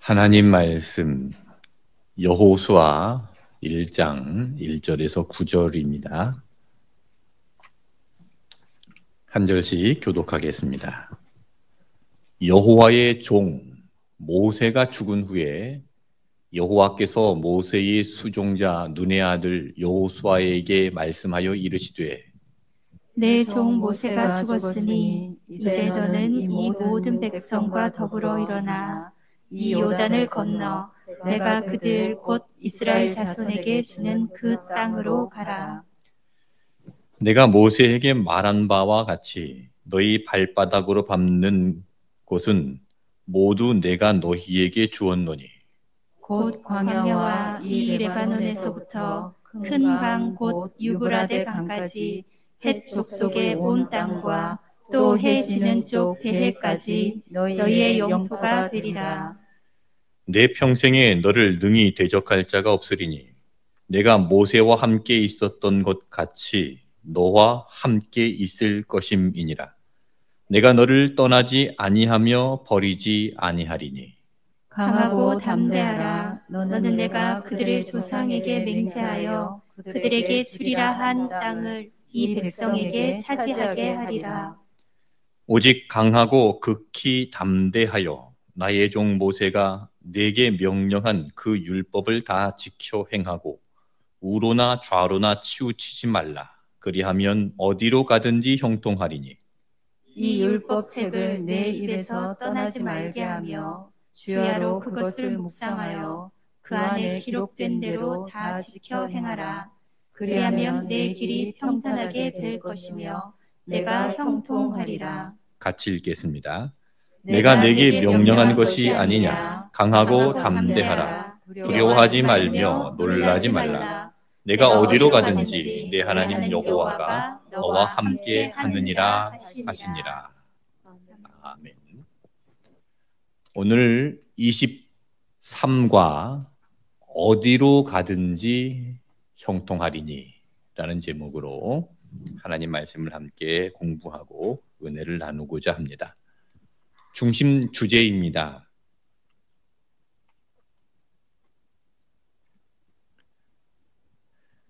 하나님 말씀 여호수아 1장 1절에서 9절입니다. 한 절씩 교독하겠습니다. 여호와의 종 모세가 죽은 후에 여호와께서 모세의 수종자 눈의 아들 여호수아에게 말씀하여 이르시되 내 종 모세가 죽었으니 이제 너는 이 모든 백성과 더불어 일어나 이 요단을 건너 내가 그들 곧 이스라엘 자손에게 주는 그 땅으로 가라. 내가 모세에게 말한 바와 같이 너희 발바닥으로 밟는 곳은 모두 내가 너희에게 주었노니 곧 광야와 이 레바논에서부터 큰 강 곧 유브라데 강까지 헷 족속의 온 땅과 또 해 지는 쪽 대해까지 너희의 영토가 되리라. 내 평생에 너를 능히 대적할 자가 없으리니 내가 모세와 함께 있었던 것 같이 너와 함께 있을 것임이니라. 내가 너를 떠나지 아니하며 버리지 아니하리니. 강하고 담대하라. 너는 내가 그들의 조상에게 맹세하여 그들에게 주리라 한 땅을 이 백성에게 차지하게 하리라. 오직 강하고 극히 담대하여 나의 종 모세가 내게 명령한 그 율법을 다 지켜 행하고 우로나 좌로나 치우치지 말라. 그리하면 어디로 가든지 형통하리니. 이 율법책을 내 입에서 떠나지 말게 하며 주야로 그것을 묵상하여 그 안에 기록된 대로 다 지켜 행하라. 그리하면 내 길이 평탄하게 될 것이며 내가 형통하리라. 같이 읽겠습니다. 내가 내게 명령한 것이 아니냐. 강하고 담대하라. 두려워하지 말며 놀라지 말라. 내가 어디로 가든지 내 하나님 여호와가 너와 함께 하느니라 하시니라. 아멘. 오늘 23과 어디로 가든지 형통하리니 라는 제목으로 하나님 말씀을 함께 공부하고 은혜를 나누고자 합니다. 중심 주제입니다.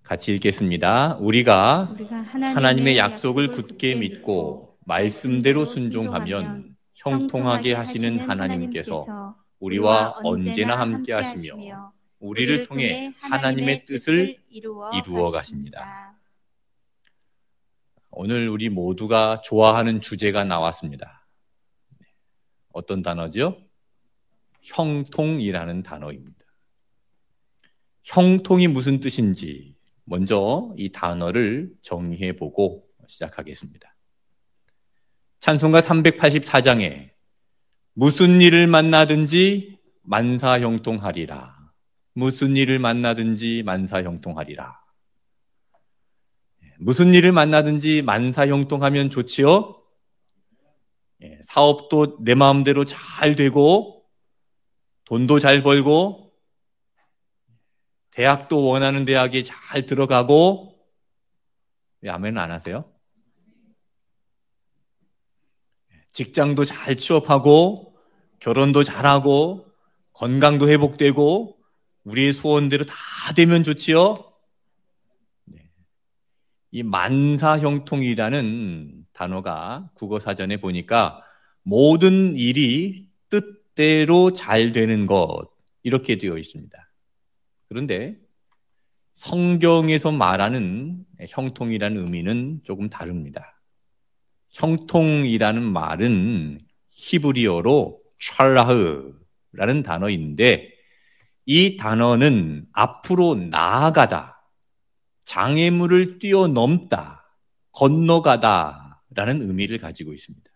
같이 읽겠습니다. 우리가 하나님의 약속을 굳게 믿고 말씀대로 순종하면 형통하게 하시는 하나님께서 우리와 언제나 함께 하시며 우리를 통해 하나님의 뜻을 이루어 가십니다. 오늘 우리 모두가 좋아하는 주제가 나왔습니다. 어떤 단어죠? 형통이라는 단어입니다. 형통이 무슨 뜻인지 먼저 이 단어를 정리해 보고 시작하겠습니다. 찬송가 384장에 무슨 일을 만나든지 만사형통하리라. 무슨 일을 만나든지 만사형통하리라. 무슨 일을 만나든지 만사형통하면 좋지요? 사업도 내 마음대로 잘 되고 돈도 잘 벌고 대학도 원하는 대학에 잘 들어가고. 왜 아멘 안 하세요? 직장도 잘 취업하고 결혼도 잘하고 건강도 회복되고 우리의 소원대로 다 되면 좋지요? 이 만사형통이라는 단어가 국어사전에 보니까 모든 일이 뜻대로 잘 되는 것 이렇게 되어 있습니다. 그런데 성경에서 말하는 형통이라는 의미는 조금 다릅니다. 형통이라는 말은 히브리어로 찰라흐라는 단어인데 이 단어는 앞으로 나아가다, 장애물을 뛰어넘다, 건너가다 라는 의미를 가지고 있습니다.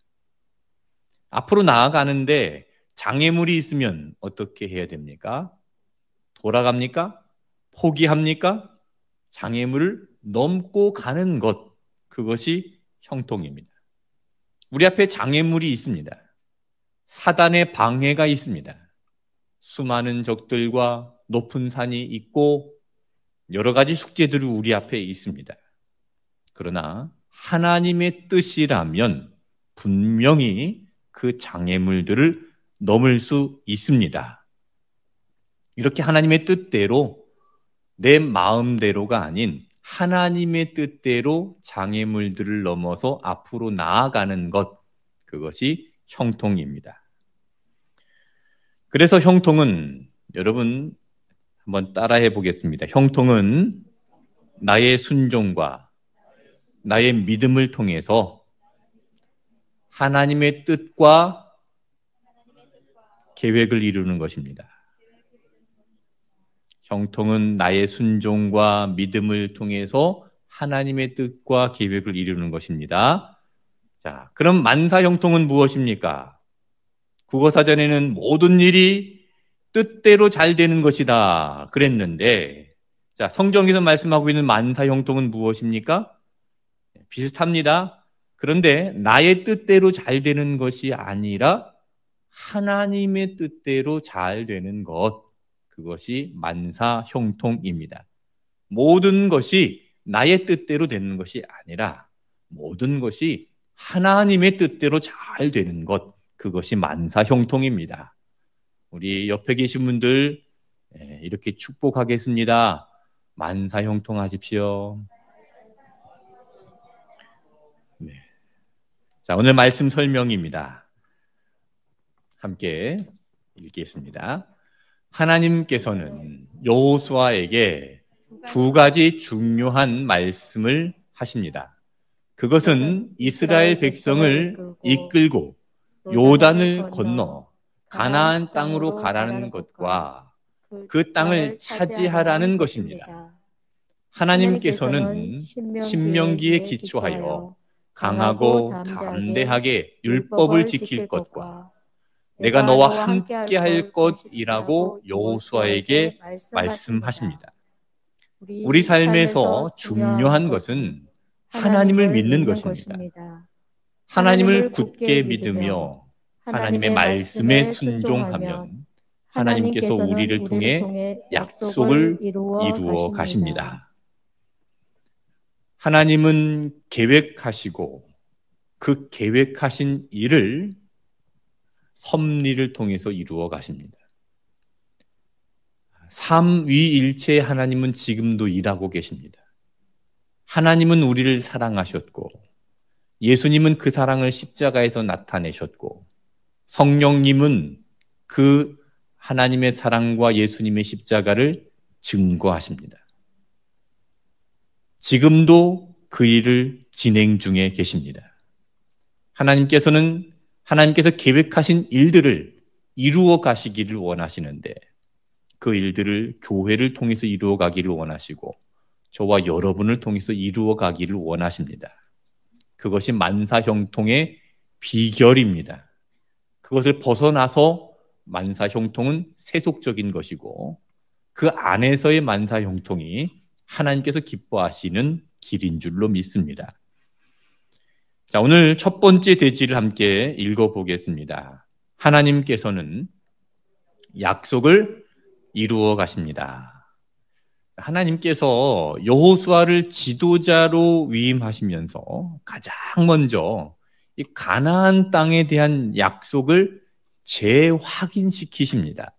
앞으로 나아가는데 장애물이 있으면 어떻게 해야 됩니까? 돌아갑니까? 포기합니까? 장애물을 넘고 가는 것, 그것이 형통입니다. 우리 앞에 장애물이 있습니다. 사단의 방해가 있습니다. 수많은 적들과 높은 산이 있고 여러 가지 숙제들이 우리 앞에 있습니다. 그러나 하나님의 뜻이라면 분명히 그 장애물들을 넘을 수 있습니다. 이렇게 하나님의 뜻대로 내 마음대로가 아닌 하나님의 뜻대로 장애물들을 넘어서 앞으로 나아가는 것, 그것이 형통입니다. 그래서 형통은, 여러분 한번 따라해 보겠습니다. 형통은 나의 순종과 나의 믿음을 통해서 하나님의 뜻과 계획을 이루는 것입니다. 형통은 나의 순종과 믿음을 통해서 하나님의 뜻과 계획을 이루는 것입니다. 자, 그럼 만사 형통은 무엇입니까? 국어사전에는 모든 일이 뜻대로 잘 되는 것이다 그랬는데, 자, 성경에서 말씀하고 있는 만사 형통은 무엇입니까? 비슷합니다. 그런데 나의 뜻대로 잘 되는 것이 아니라 하나님의 뜻대로 잘 되는 것, 그것이 만사 형통입니다. 모든 것이 나의 뜻대로 되는 것이 아니라 모든 것이 하나님의 뜻대로 잘 되는 것, 그것이 만사 형통입니다. 우리 옆에 계신 분들 이렇게 축복하겠습니다. 만사 형통하십시오. 네. 자, 오늘 말씀 설명입니다. 함께 읽겠습니다. 하나님께서는 여호수아에게 두 가지 중요한 말씀을 하십니다. 그것은 이스라엘 백성을 이끌고 요단을 건너 가나안 땅으로 가라는 것과 그 땅을 차지하라는 것입니다. 하나님께서는 신명기에 기초하여 강하고 담대하게 율법을 지킬 것과 내가 너와 함께 할 것이라고 여호수아에게 말씀하십니다. 우리 삶에서 중요한 것은 하나님을 믿는 것입니다. 하나님을 굳게 믿으며 하나님의 말씀에 순종하면 하나님께서 우리를 통해 약속을 이루어 가십니다. 하나님은 계획하시고 그 계획하신 일을 섭리를 통해서 이루어 가십니다. 삼위일체의 하나님은 지금도 일하고 계십니다. 하나님은 우리를 사랑하셨고 예수님은 그 사랑을 십자가에서 나타내셨고 성령님은 그 하나님의 사랑과 예수님의 십자가를 증거하십니다. 지금도 그 일을 진행 중에 계십니다. 하나님께서 계획하신 일들을 이루어 가시기를 원하시는데 그 일들을 교회를 통해서 이루어 가기를 원하시고 저와 여러분을 통해서 이루어 가기를 원하십니다. 그것이 만사형통의 비결입니다. 그것을 벗어나서 만사형통은 세속적인 것이고 그 안에서의 만사형통이 하나님께서 기뻐하시는 길인 줄로 믿습니다. 자, 오늘 첫 번째 대지를 함께 읽어보겠습니다. 하나님께서는 약속을 이루어 가십니다. 하나님께서 여호수아를 지도자로 위임하시면서 가장 먼저 이 가나안 땅에 대한 약속을 재확인시키십니다.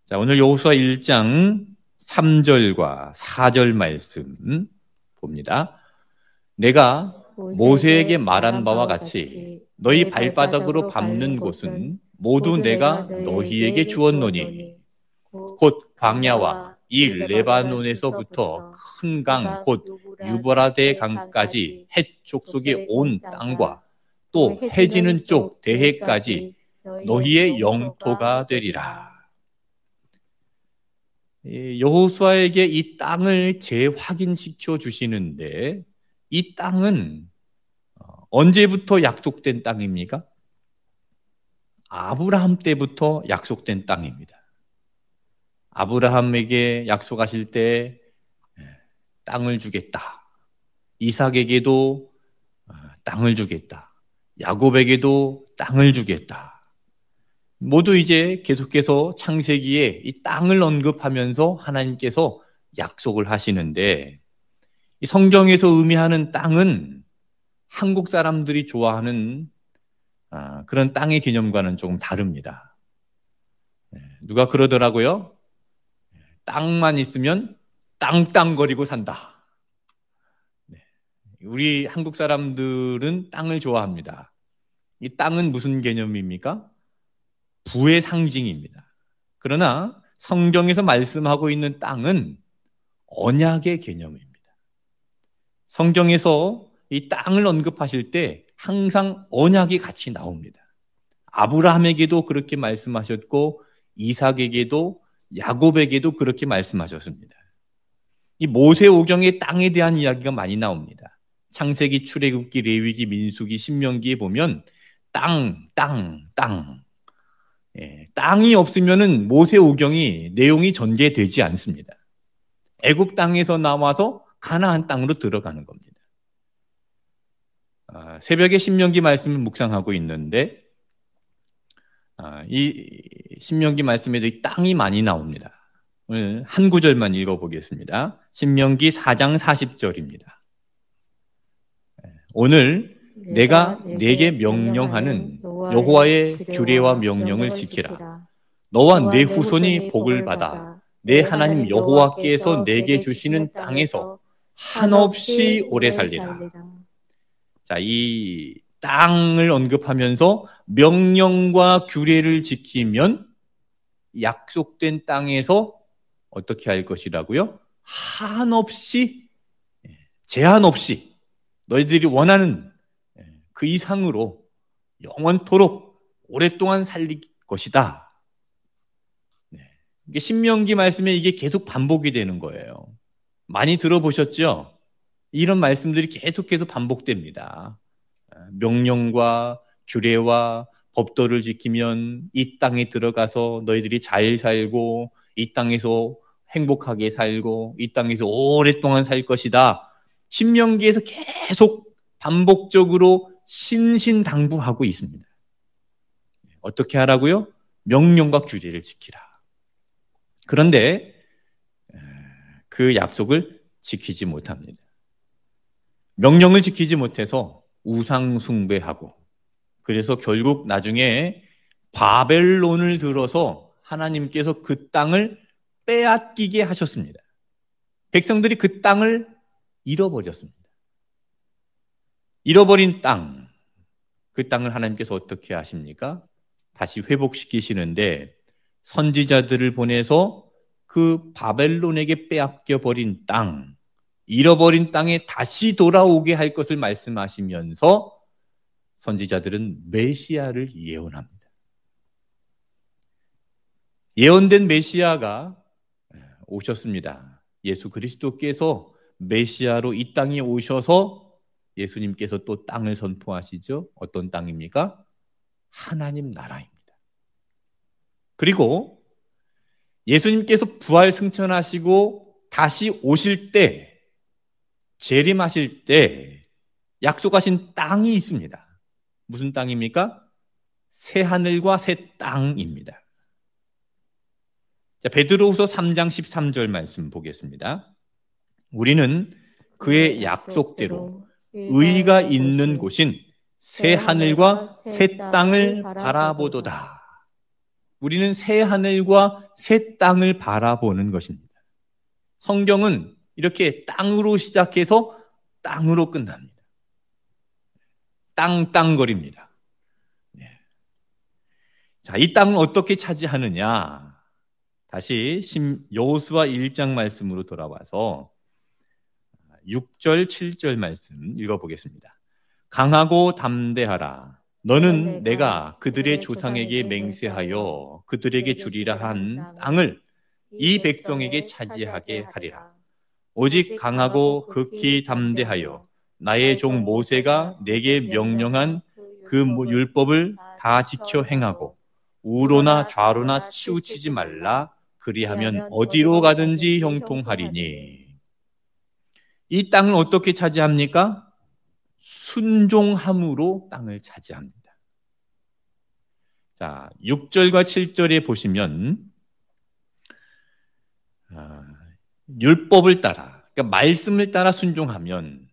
자, 오늘 여호수아 1장 3절과 4절 말씀 봅니다. 내가 모세에게 말한 바와 같이 너희 발바닥으로 밟는 곳은 모두 내가 너희에게 주었노니 곧 광야와 이 레바논에서부터 큰 강 곧 유브라데 강까지 해쪽 속의 온 땅과 또 해지는 쪽 대해까지 너희의 영토가 되리라. 여호수아에게 이 땅을 재확인시켜 주시는데 이 땅은 언제부터 약속된 땅입니까? 아브라함 때부터 약속된 땅입니다. 아브라함에게 약속하실 때 땅을 주겠다. 이삭에게도 땅을 주겠다. 야곱에게도 땅을 주겠다. 모두 이제 계속해서 창세기에 이 땅을 언급하면서 하나님께서 약속을 하시는데 이 성경에서 의미하는 땅은 한국 사람들이 좋아하는 그런 땅의 개념과는 조금 다릅니다. 누가 그러더라고요. 땅만 있으면 땅땅거리고 산다. 네. 우리 한국 사람들은 땅을 좋아합니다. 이 땅은 무슨 개념입니까? 부의 상징입니다. 그러나 성경에서 말씀하고 있는 땅은 언약의 개념입니다. 성경에서 이 땅을 언급하실 때 항상 언약이 같이 나옵니다. 아브라함에게도 그렇게 말씀하셨고 이삭에게도 야곱에게도 그렇게 말씀하셨습니다. 이 모세오경의 땅에 대한 이야기가 많이 나옵니다. 창세기, 출애굽기, 레위기, 민수기, 신명기에 보면 땅. 땅이 없으면은 모세오경이 내용이 전개되지 않습니다. 애굽 땅에서 나와서 가나안 땅으로 들어가는 겁니다. 새벽에 신명기 말씀을 묵상하고 있는데 이 신명기 말씀에도 이 땅이 많이 나옵니다. 오늘 한 구절만 읽어보겠습니다. 신명기 4장 40절입니다. 오늘 내가 네게 명령하는 여호와의 규례와 명령을 지키라. 너와 네 후손이 복을 받아 내 하나님 여호와께서 내게 주시는 땅에서 한없이 오래 살리라. 자, 이 땅을 언급하면서 명령과 규례를 지키면 약속된 땅에서 어떻게 할 것이라고요? 한없이, 제한 없이 너희들이 원하는 그 이상으로 영원토록 오랫동안 살릴 것이다. 이게 신명기 말씀에 이게 계속 반복이 되는 거예요. 많이 들어보셨죠? 이런 말씀들이 계속해서 반복됩니다. 명령과 규례와 법도를 지키면 이 땅에 들어가서 너희들이 잘 살고 이 땅에서 행복하게 살고 이 땅에서 오랫동안 살 것이다. 신명기에서 계속 반복적으로 신신당부하고 있습니다. 어떻게 하라고요? 명령과 규례를 지키라. 그런데 그 약속을 지키지 못합니다. 명령을 지키지 못해서 우상 숭배하고 그래서 결국 나중에 바벨론을 들어서 하나님께서 그 땅을 빼앗기게 하셨습니다. 백성들이 그 땅을 잃어버렸습니다. 잃어버린 땅, 그 땅을 하나님께서 어떻게 하십니까? 다시 회복시키시는데 선지자들을 보내서 그 바벨론에게 빼앗겨 버린 땅, 잃어버린 땅에 다시 돌아오게 할 것을 말씀하시면서 선지자들은 메시아를 예언합니다. 예언된 메시아가 오셨습니다. 예수 그리스도께서 메시아로 이 땅에 오셔서 예수님께서 또 땅을 선포하시죠. 어떤 땅입니까? 하나님 나라입니다. 그리고 예수님께서 부활 승천하시고 다시 오실 때 재림하실 때 약속하신 땅이 있습니다. 무슨 땅입니까? 새 하늘과 새 땅입니다. 자, 베드로후서 3장 13절 말씀 보겠습니다. 우리는 그의 약속대로 의가 있는 곳인 새 하늘과 새 땅을 바라보도다. 우리는 새 하늘과 새 땅을 바라보는 것입니다. 성경은 이렇게 땅으로 시작해서 땅으로 끝납니다. 땅땅거립니다. 네. 자, 이 땅을 어떻게 차지하느냐? 다시 여호수아 1장 말씀으로 돌아와서 6절, 7절 말씀 읽어보겠습니다. 강하고 담대하라. 너는 내가 그들의 조상에게 맹세하여 그들에게 주리라 한 땅을 이 백성에게 차지하게 하리라. 오직 강하고 극히 담대하여 나의 종 모세가 내게 명령한 그 율법을 다 지켜 행하고 우로나 좌로나 치우치지 말라. 그리하면 어디로 가든지 형통하리니. 이 땅을 어떻게 차지합니까? 순종함으로 땅을 차지합니다. 자, 6절과 7절에 보시면 율법을 따라, 그러니까 말씀을 따라 순종하면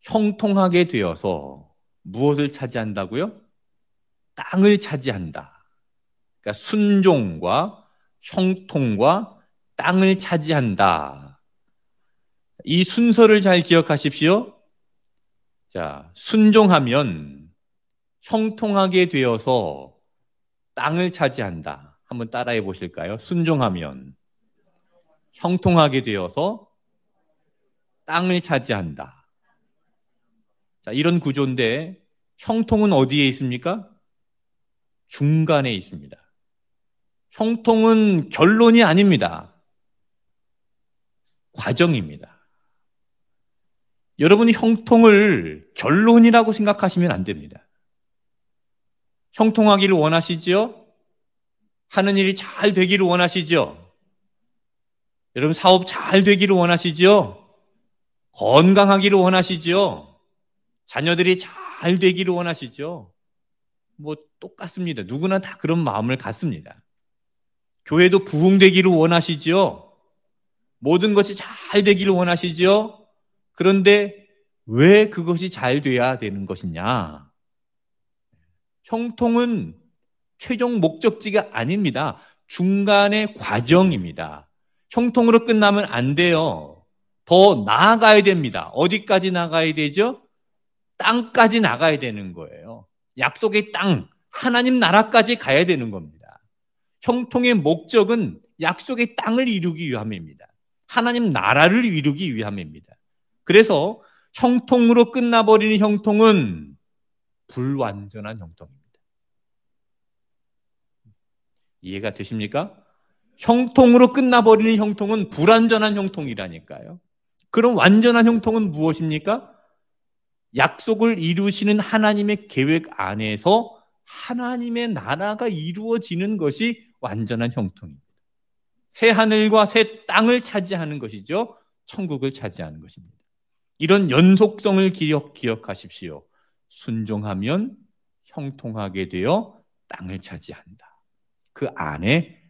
형통하게 되어서 무엇을 차지한다고요? 땅을 차지한다. 그러니까 순종과 형통과 땅을 차지한다. 이 순서를 잘 기억하십시오. 자, 순종하면 형통하게 되어서 땅을 차지한다. 한번 따라해 보실까요? 순종하면 형통하게 되어서 땅을 차지한다. 자, 이런 구조인데 형통은 어디에 있습니까? 중간에 있습니다. 형통은 결론이 아닙니다. 과정입니다. 여러분이 형통을 결론이라고 생각하시면 안 됩니다. 형통하기를 원하시지요? 하는 일이 잘 되기를 원하시죠? 여러분 사업 잘 되기를 원하시죠? 건강하기를 원하시죠? 자녀들이 잘 되기를 원하시죠? 뭐 똑같습니다. 누구나 다 그런 마음을 갖습니다. 교회도 부흥되기를 원하시죠? 모든 것이 잘 되기를 원하시죠? 그런데 왜 그것이 잘 돼야 되는 것이냐? 형통은 최종 목적지가 아닙니다. 중간의 과정입니다. 형통으로 끝나면 안 돼요. 더 나아가야 됩니다. 어디까지 나가야 되죠? 땅까지 나가야 되는 거예요. 약속의 땅, 하나님 나라까지 가야 되는 겁니다. 형통의 목적은 약속의 땅을 이루기 위함입니다. 하나님 나라를 이루기 위함입니다. 그래서 형통으로 끝나버리는 형통은 불완전한 형통입니다. 이해가 되십니까? 형통으로 끝나버리는 형통은 불완전한 형통이라니까요. 그럼 완전한 형통은 무엇입니까? 약속을 이루시는 하나님의 계획 안에서 하나님의 나라가 이루어지는 것이 완전한 형통입니다. 새 하늘과 새 땅을 차지하는 것이죠. 천국을 차지하는 것입니다. 이런 연속성을 기억하십시오. 순종하면 형통하게 되어 땅을 차지한다. 그 안에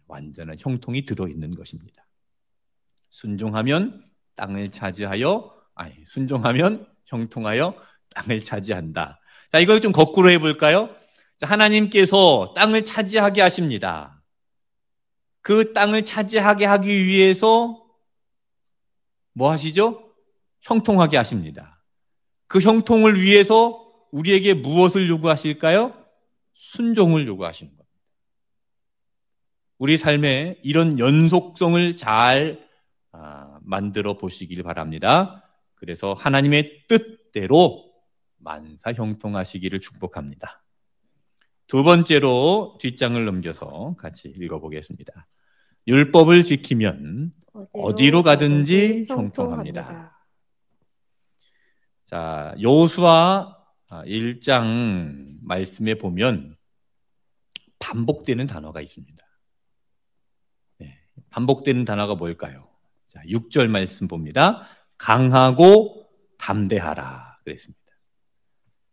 완전한 형통이 들어있는 것입니다. 순종하면 땅을 차지하여, 순종하면 형통하여 땅을 차지한다. 자, 이걸 좀 거꾸로 해볼까요? 자, 하나님께서 땅을 차지하게 하십니다. 그 땅을 차지하게 하기 위해서 뭐 하시죠? 형통하게 하십니다. 그 형통을 위해서 우리에게 무엇을 요구하실까요? 순종을 요구하시는 겁니다. 우리 삶에 이런 연속성을 잘 만들어 보시길 바랍니다. 그래서 하나님의 뜻대로 만사 형통하시기를 축복합니다. 두 번째로 뒷장을 넘겨서 같이 읽어보겠습니다. 율법을 지키면 어디로 가든지 형통합니다. 자, 여호수아 1장 말씀에 보면 반복되는 단어가 있습니다. 반복되는 단어가 뭘까요? 자, 6절 말씀 봅니다. 강하고 담대하라 그랬습니다.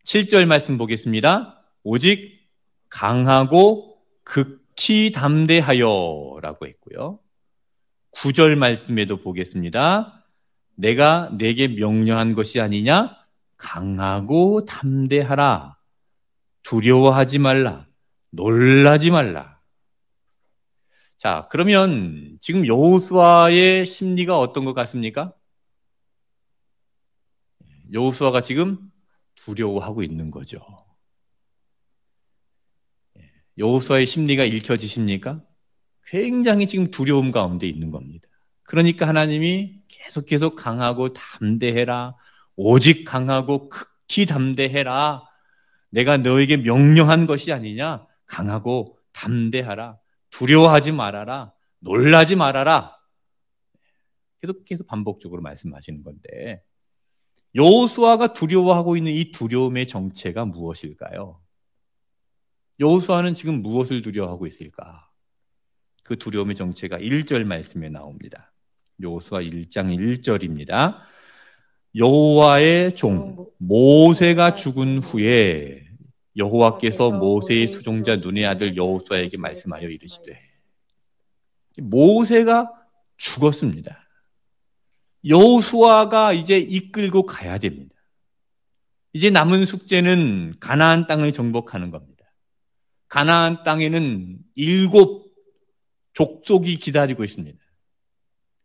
7절 말씀 보겠습니다. 오직 강하고 극히 담대하여 라고 했고요. 9절 말씀에도 보겠습니다. 내가 내게 명령한 것이 아니냐? 강하고 담대하라. 두려워하지 말라. 놀라지 말라. 자, 그러면 지금 여호수아의 심리가 어떤 것 같습니까? 여호수아가 지금 두려워하고 있는 거죠. 여호수아의 심리가 읽혀지십니까? 굉장히 지금 두려움 가운데 있는 겁니다. 그러니까 하나님이 계속 강하고 담대해라. 오직 강하고 극히 담대해라. 내가 너에게 명령한 것이 아니냐? 강하고 담대하라. 두려워하지 말아라. 놀라지 말아라. 계속 반복적으로 말씀하시는 건데 여호수아가 두려워하고 있는 이 두려움의 정체가 무엇일까요? 여호수아는 지금 무엇을 두려워하고 있을까? 그 두려움의 정체가 1절 말씀에 나옵니다. 여호수아 1장 1절입니다. 여호와의 종 모세가 죽은 후에 여호와께서 모세의 수종자 눈의 아들 여호수아에게 말씀하여 이르시되, 모세가 죽었습니다. 여호수아가 이제 이끌고 가야 됩니다. 이제 남은 숙제는 가나안 땅을 정복하는 겁니다. 가나안 땅에는 7 족속이 기다리고 있습니다.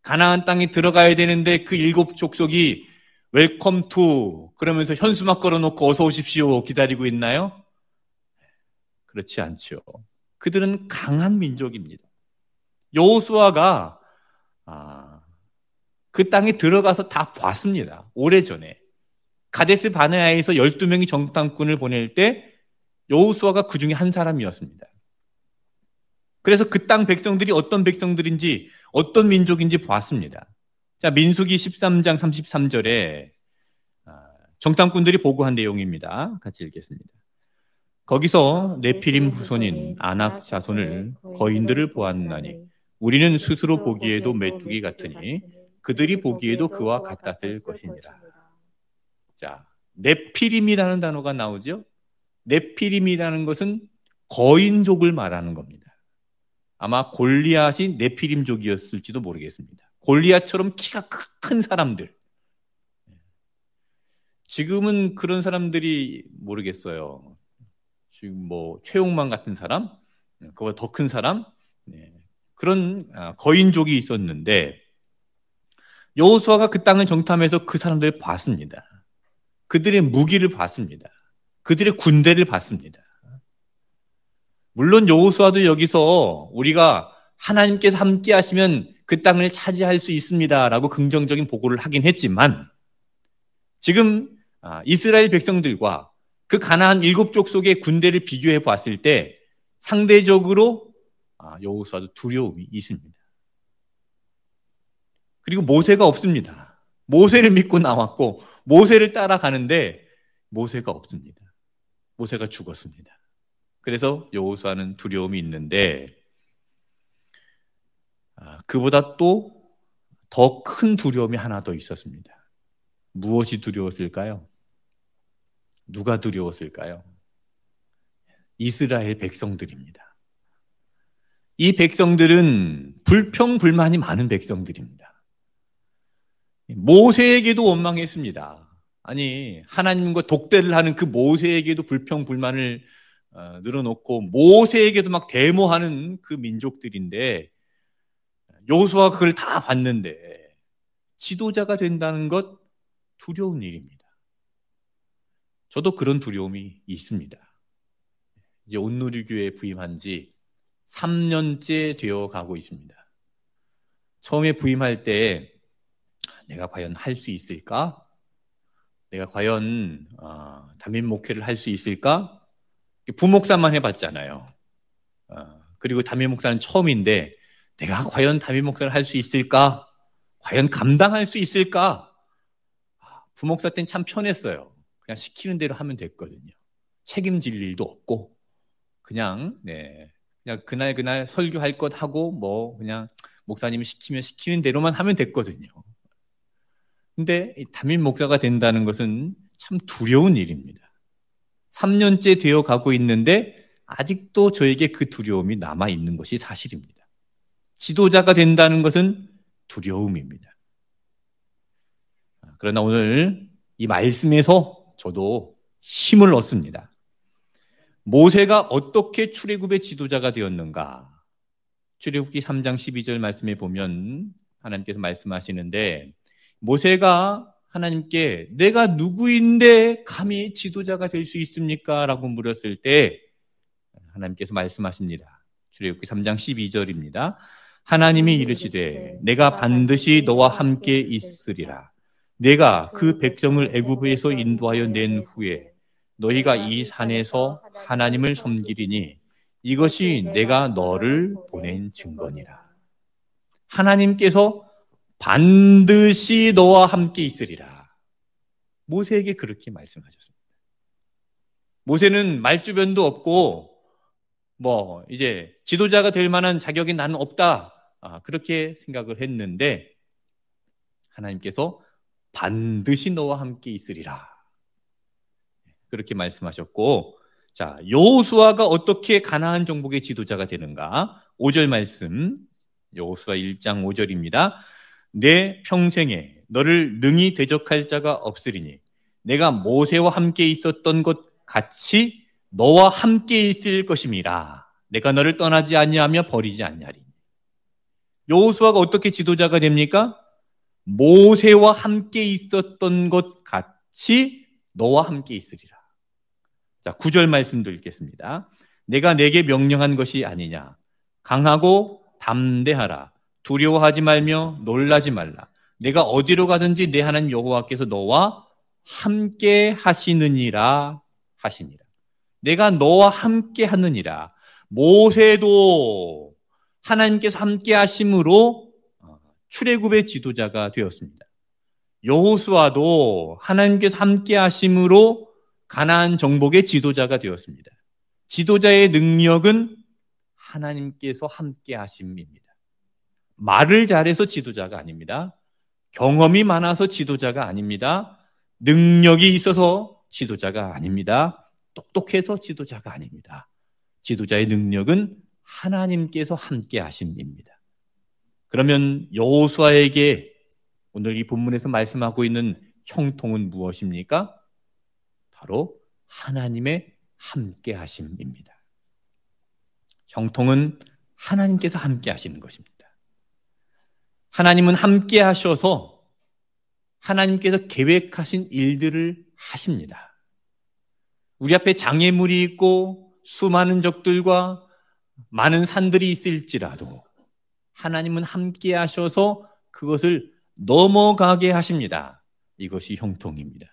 가나안 땅에 들어가야 되는데 그 7족속이 웰컴 투 그러면서 현수막 걸어놓고 어서 오십시오 기다리고 있나요? 그렇지 않죠. 그들은 강한 민족입니다. 여호수아가 그 땅에 들어가서 다 봤습니다. 오래전에. 가데스 바네아에서 12명이 정탐꾼을 보낼 때 여호수아가 그 중에 한 사람이었습니다. 그래서 그 땅 백성들이 어떤 백성들인지 어떤 민족인지 보았습니다. 자, 민수기 13장 33절에 정탐꾼들이 보고한 내용입니다. 같이 읽겠습니다. 거기서 네피림 후손인 아낙 자손을 거인들을 보았나니 우리는 스스로 보기에도 메뚜기 같으니 그들이 보기에도 그와 같았을 것이니라. 자, 네피림이라는 단어가 나오죠. 네피림이라는 것은 거인족을 말하는 겁니다. 아마 골리앗이 네피림족이었을지도 모르겠습니다. 골리앗처럼 키가 큰 사람들. 지금은 그런 사람들이 모르겠어요. 지금 뭐 최용만 같은 사람, 그보다 더 큰 사람, 그런 거인족이 있었는데 여호수아가 그 땅을 정탐해서 그 사람들을 봤습니다. 그들의 무기를 봤습니다. 그들의 군대를 봤습니다. 물론 여호수아도 여기서 우리가 하나님께서 함께 하시면 그 땅을 차지할 수 있습니다라고 긍정적인 보고를 하긴 했지만 지금 이스라엘 백성들과 그 가나안 7족속의 군대를 비교해 봤을 때 상대적으로 여호수아도 두려움이 있습니다. 그리고 모세가 없습니다. 모세를 믿고 나왔고 모세를 따라가는데 모세가 없습니다. 모세가 죽었습니다. 그래서 여호수아는 두려움이 있는데 그보다 또 더 큰 두려움이 하나 더 있었습니다. 무엇이 두려웠을까요? 누가 두려웠을까요? 이스라엘 백성들입니다. 이 백성들은 불평불만이 많은 백성들입니다. 모세에게도 원망했습니다. 아니 하나님과 독대를 하는 그 모세에게도 불평불만을 늘어놓고 모세에게도 막 데모하는 그 민족들인데 여호수아가 그걸 다 봤는데 지도자가 된다는 것 두려운 일입니다. 저도 그런 두려움이 있습니다. 이제 온누리교회에 부임한 지 3년째 되어 가고 있습니다. 처음에 부임할 때 내가 과연 할 수 있을까? 내가 과연 담임 목회를 할 수 있을까? 부목사만 해봤잖아요. 그리고 담임 목사는 처음인데 내가 과연 담임 목사를 할 수 있을까? 과연 감당할 수 있을까? 부목사 때는 참 편했어요. 그냥 시키는 대로 하면 됐거든요. 책임질 일도 없고 그냥 그날 설교할 것 하고 뭐 그냥 목사님이 시키면 시키는 대로만 하면 됐거든요. 근데 담임 목사가 된다는 것은 참 두려운 일입니다. 3년째 되어 가고 있는데 아직도 저에게 그 두려움이 남아 있는 것이 사실입니다. 지도자가 된다는 것은 두려움입니다. 그러나 오늘 이 말씀에서 저도 힘을 얻습니다. 모세가 어떻게 출애굽의 지도자가 되었는가? 출애굽기 3장 12절 말씀에 보면 하나님께서 말씀하시는데 모세가 하나님께 내가 누구인데 감히 지도자가 될 수 있습니까? 라고 물었을 때 하나님께서 말씀하십니다. 출애굽기 3장 12절입니다. 하나님이 이르시되 내가 반드시 너와 함께 있으리라. 내가 그 백성을 애굽에서 인도하여 낸 후에 너희가 이 산에서 하나님을 섬기리니 이것이 내가 너를 보낸 증거니라. 하나님께서 반드시 너와 함께 있으리라. 모세에게 그렇게 말씀하셨습니다. 모세는 말주변도 없고 이제 지도자가 될 만한 자격이 나는 없다. 그렇게 생각을 했는데 하나님께서 반드시 너와 함께 있으리라. 그렇게 말씀하셨고, 자, 여호수아가 어떻게 가나안 정복의 지도자가 되는가? 5절 말씀, 여호수아 1장 5절입니다. 내 평생에 너를 능히 대적할 자가 없으리니 내가 모세와 함께 있었던 것 같이 너와 함께 있을 것임이라. 내가 너를 떠나지 아니하며 버리지 아니하리니. 여호수아가 어떻게 지도자가 됩니까? 모세와 함께 있었던 것 같이 너와 함께 있으리라. 자, 9절 말씀도 읽겠습니다. 내가 내게 명령한 것이 아니냐. 강하고 담대하라. 두려워하지 말며 놀라지 말라. 내가 어디로 가든지 내 하나님 여호와께서 너와 함께 하시느니라 하시니라. 내가 너와 함께 하느니라. 모세도 하나님께서 함께 하심으로 출애굽의 지도자가 되었습니다. 여호수아도 하나님께서 함께 하심으로 가나안 정복의 지도자가 되었습니다. 지도자의 능력은 하나님께서 함께 하심입니다. 말을 잘해서 지도자가 아닙니다. 경험이 많아서 지도자가 아닙니다. 능력이 있어서 지도자가 아닙니다. 똑똑해서 지도자가 아닙니다. 지도자의 능력은 하나님께서 함께 하심입니다. 그러면 여호수아에게 오늘 이 본문에서 말씀하고 있는 형통은 무엇입니까? 바로 하나님의 함께 하심입니다. 형통은 하나님께서 함께 하시는 것입니다. 하나님은 함께 하셔서 하나님께서 계획하신 일들을 하십니다. 우리 앞에 장애물이 있고 수많은 적들과 많은 산들이 있을지라도 하나님은 함께 하셔서 그것을 넘어가게 하십니다. 이것이 형통입니다.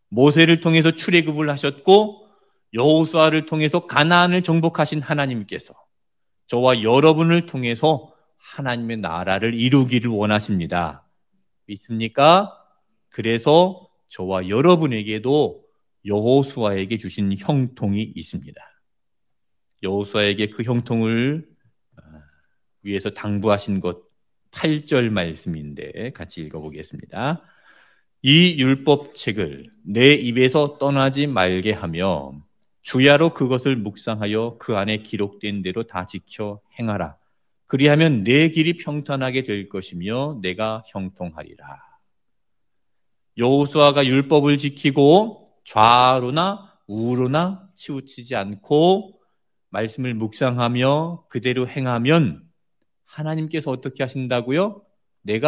모세를 통해서 출애굽을 하셨고 여호수아를 통해서 가나안을 정복하신 하나님께서 저와 여러분을 통해서 하나님의 나라를 이루기를 원하십니다. 믿습니까? 그래서 저와 여러분에게도 여호수아에게 주신 형통이 있습니다. 여호수아에게 그 형통을 위해서 당부하신 것 8절 말씀인데 같이 읽어보겠습니다. 이 율법책을 내 입에서 떠나지 말게 하며 주야로 그것을 묵상하여 그 안에 기록된 대로 다 지켜 행하라. 그리하면 내 길이 평탄하게 될 것이며 내가 형통하리라. 여호수아가 율법을 지키고 좌로나 우로나 치우치지 않고 말씀을 묵상하며 그대로 행하면 하나님께서 어떻게 하신다고요? 내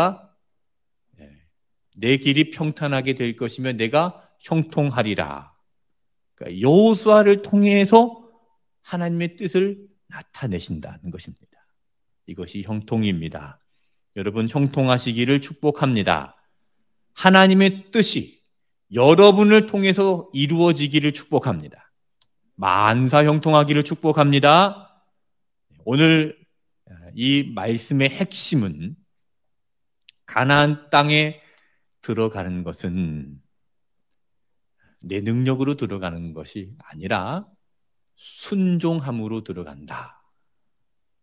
길이 평탄하게 될 것이며 내가 형통하리라. 그러니까 여호수아를 통해서 하나님의 뜻을 나타내신다는 것입니다. 이것이 형통입니다. 여러분 형통하시기를 축복합니다. 하나님의 뜻이 여러분을 통해서 이루어지기를 축복합니다. 만사 형통하기를 축복합니다. 오늘 이 말씀의 핵심은 가나안 땅에 들어가는 것은 내 능력으로 들어가는 것이 아니라 순종함으로 들어간다.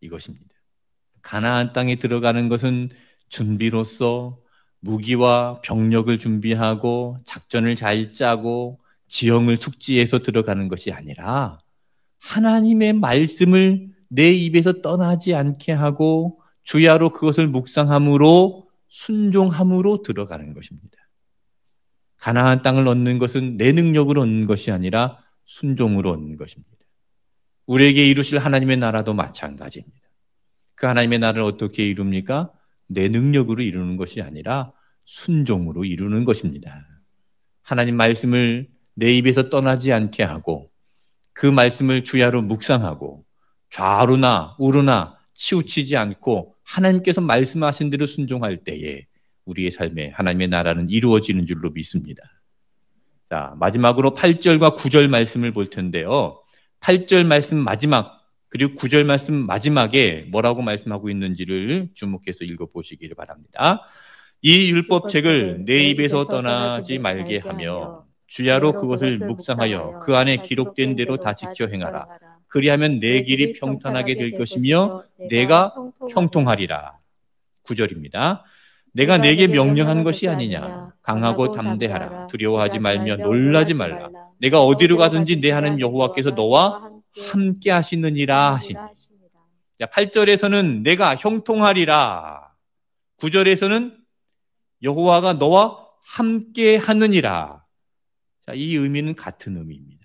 이것입니다. 가나안 땅에 들어가는 것은 준비로서 무기와 병력을 준비하고 작전을 잘 짜고 지형을 숙지해서 들어가는 것이 아니라 하나님의 말씀을 내 입에서 떠나지 않게 하고 주야로 그것을 묵상함으로 순종함으로 들어가는 것입니다. 가나안 땅을 얻는 것은 내 능력으로 얻는 것이 아니라 순종으로 얻는 것입니다. 우리에게 이루실 하나님의 나라도 마찬가지입니다. 그 하나님의 나라를 어떻게 이룹니까? 내 능력으로 이루는 것이 아니라 순종으로 이루는 것입니다. 하나님 말씀을 내 입에서 떠나지 않게 하고 그 말씀을 주야로 묵상하고 좌로나 우로나 치우치지 않고 하나님께서 말씀하신 대로 순종할 때에 우리의 삶에 하나님의 나라는 이루어지는 줄로 믿습니다. 자, 마지막으로 8절과 9절 말씀을 볼 텐데요. 8절 말씀 마지막 그리고 9절 말씀 마지막에 뭐라고 말씀하고 있는지를 주목해서 읽어보시기를 바랍니다. 이 율법책을 내 입에서 떠나지 말게 하며 주야로 그것을 묵상하여 그 안에 기록된 대로 다 지켜 행하라. 그리하면 내 길이 평탄하게 될 것이며 내가 형통하리라. 9절입니다. 내가 내게 명령한 것이 아니냐. 강하고 담대하라. 두려워하지 말며 놀라지 말라. 내가 어디로 가든지 내 하나님 여호와께서 너와 함께 하시느니라 하시니. 8절에서는 내가 형통하리라. 9절에서는 여호와가 너와 함께 하느니라. 자, 이 의미는 같은 의미입니다.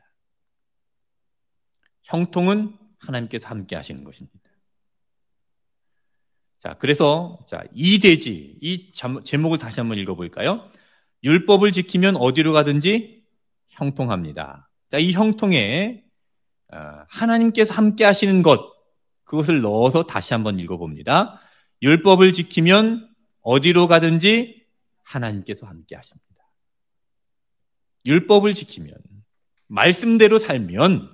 형통은 하나님께서 함께 하시는 것입니다. 자, 그래서 이 대지, 이 제목을 다시 한번 읽어볼까요? 율법을 지키면 어디로 가든지 형통합니다. 자, 이 형통에 하나님께서 함께 하시는 것, 그것을 넣어서 다시 한번 읽어봅니다. 율법을 지키면 어디로 가든지 하나님께서 함께 하십니다. 율법을 지키면, 말씀대로 살면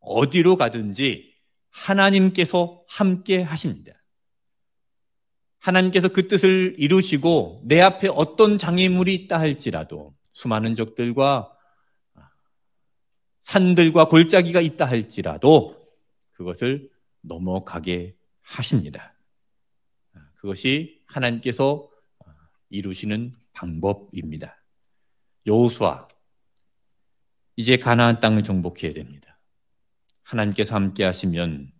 어디로 가든지 하나님께서 함께 하십니다. 하나님께서 그 뜻을 이루시고 내 앞에 어떤 장애물이 있다 할지라도, 수많은 적들과 산들과 골짜기가 있다 할지라도 그것을 넘어가게 하십니다. 그것이 하나님께서 이루시는 방법입니다. 여호수아, 이제 가나안 땅을 정복해야 됩니다. 하나님께서 함께 하시면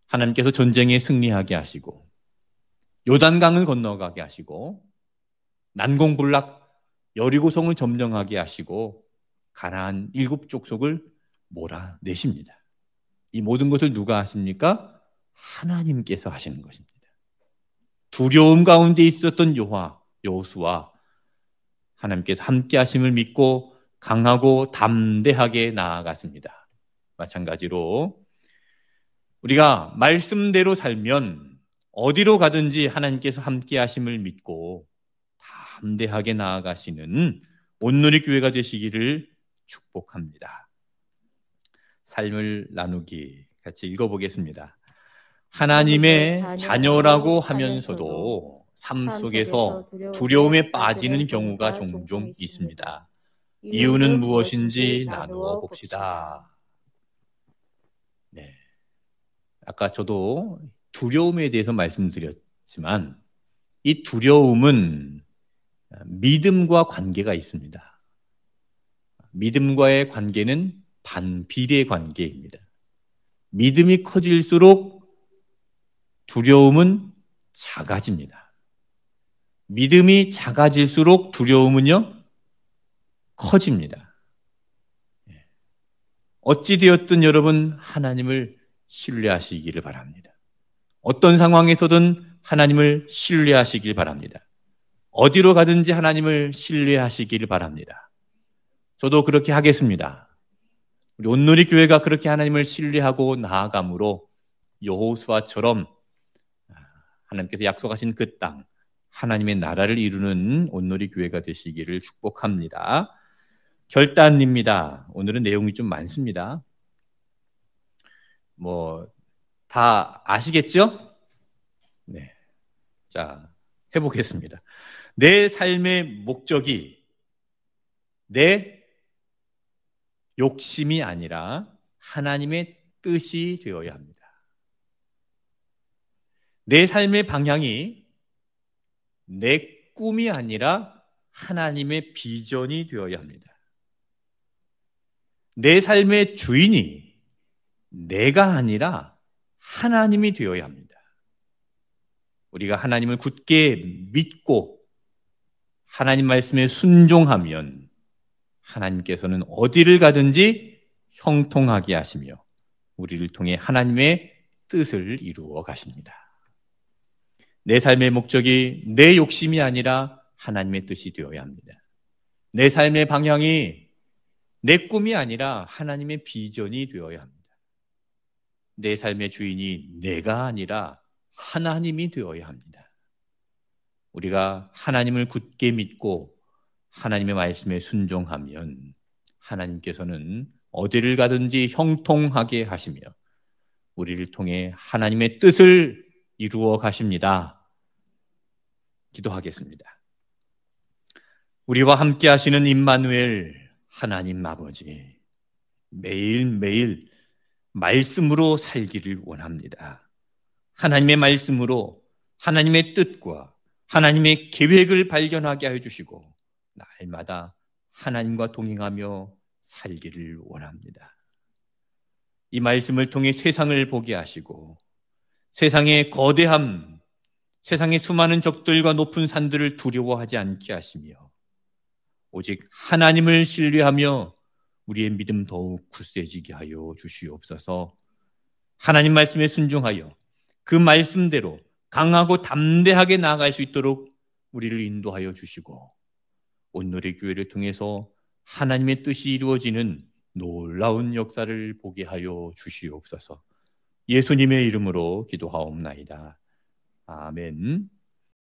하나님께서 전쟁에 승리하게 하시고 요단강을 건너가게 하시고 난공불락 여리고성을 점령하게 하시고 가나안 7 족속을 몰아내십니다. 이 모든 것을 누가 하십니까? 하나님께서 하시는 것입니다. 두려움 가운데 있었던 여호수아, 하나님께서 함께 하심을 믿고 강하고 담대하게 나아갔습니다. 마찬가지로 우리가 말씀대로 살면 어디로 가든지 하나님께서 함께 하심을 믿고 담대하게 나아가시는 온누리교회가 되시기를 축복합니다. 삶을 나누기 같이 읽어보겠습니다. 하나님의 자녀라고 하면서도 삶 속에서 두려움에 빠지는 경우가 종종 있습니다. 이유는 무엇인지 나누어 봅시다. 네. 아까 저도 두려움에 대해서 말씀드렸지만 이 두려움은 믿음과 관계가 있습니다. 믿음과의 관계는 반비례 관계입니다. 믿음이 커질수록 두려움은 작아집니다. 믿음이 작아질수록 두려움은요, 커집니다. 어찌되었든 여러분 하나님을 신뢰하시기를 바랍니다. 어떤 상황에서든 하나님을 신뢰하시길 바랍니다. 어디로 가든지 하나님을 신뢰하시기를 바랍니다. 저도 그렇게 하겠습니다. 우리 온누리교회가 그렇게 하나님을 신뢰하고 나아감으로 여호수아처럼 하나님께서 약속하신 그 땅, 하나님의 나라를 이루는 온누리교회가 되시기를 축복합니다. 결단입니다. 오늘은 내용이 좀 많습니다. 다 아시겠죠? 네. 자, 해보겠습니다. 내 삶의 목적이 내 욕심이 아니라 하나님의 뜻이 되어야 합니다. 내 삶의 방향이 내 꿈이 아니라 하나님의 비전이 되어야 합니다. 내 삶의 주인이 내가 아니라 하나님이 되어야 합니다. 우리가 하나님을 굳게 믿고 하나님 말씀에 순종하면 하나님께서는 어디를 가든지 형통하게 하시며 우리를 통해 하나님의 뜻을 이루어 가십니다. 내 삶의 목적이 내 욕심이 아니라 하나님의 뜻이 되어야 합니다. 내 삶의 방향이 내 꿈이 아니라 하나님의 비전이 되어야 합니다. 내 삶의 주인이 내가 아니라 하나님이 되어야 합니다. 우리가 하나님을 굳게 믿고 하나님의 말씀에 순종하면 하나님께서는 어디를 가든지 형통하게 하시며 우리를 통해 하나님의 뜻을 이루어 가십니다. 기도하겠습니다. 우리와 함께 하시는 임마누엘 하나님 아버지, 매일매일 말씀으로 살기를 원합니다. 하나님의 말씀으로 하나님의 뜻과 하나님의 계획을 발견하게 해주시고 날마다 하나님과 동행하며 살기를 원합니다. 이 말씀을 통해 세상을 보게 하시고 세상의 거대함, 세상의 수많은 적들과 높은 산들을 두려워하지 않게 하시며 오직 하나님을 신뢰하며 우리의 믿음 더욱 굳세지게 하여 주시옵소서. 하나님 말씀에 순종하여 그 말씀대로 강하고 담대하게 나아갈 수 있도록 우리를 인도하여 주시고 온누리 교회를 통해서 하나님의 뜻이 이루어지는 놀라운 역사를 보게 하여 주시옵소서. 예수님의 이름으로 기도하옵나이다. 아멘.